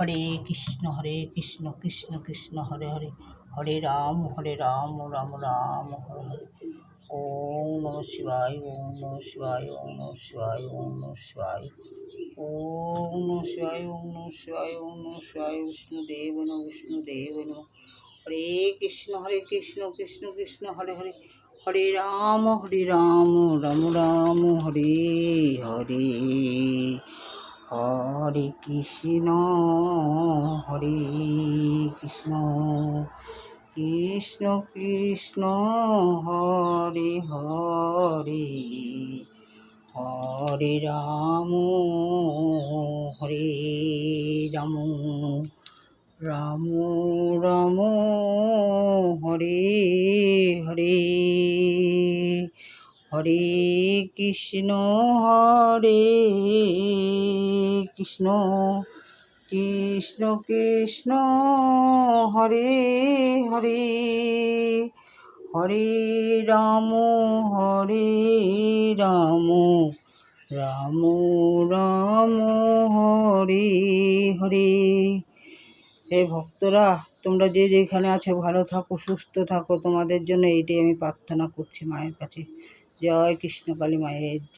হরে কৃষ্ণ কৃষ্ণ কৃষ্ণ হরে হরে, হরে রাম রাম রাম হরে হরে। ওম নমঃ শিবায়, ওম নমঃ শিবায়, ওম নমঃ শিবায়, ওম নমঃ শিবায়, ওম নমঃ শিবায়, ওম নমঃ শিবায়, ওম নমঃ শিবায়। বিষ্ণুদেব নমঃ, বিষ্ণুদেব নমঃ। হরে কৃষ্ণ কৃষ্ণ কৃষ্ণ হরে হরে, হরে রাম রাম রাম হরে হরে। হরে কৃষ্ণ কৃষ্ণ কৃষ্ণ হরে হরে, হরে রাম রাম রাম রাম হরে হরে। হরে কৃষ্ণ কৃষ্ণ কৃষ্ণ হরে হরে, হরে রাম রাম রাম হরে হরে। হে ভক্তরা, তোমরা যে যেখানে আছো ভালো থাকো, সুস্থ থাকো। তোমাদের জন্য এইটাই আমি প্রার্থনা করছি মায়ের কাছে। জয় কৃষ্ণ কালী মায়ের।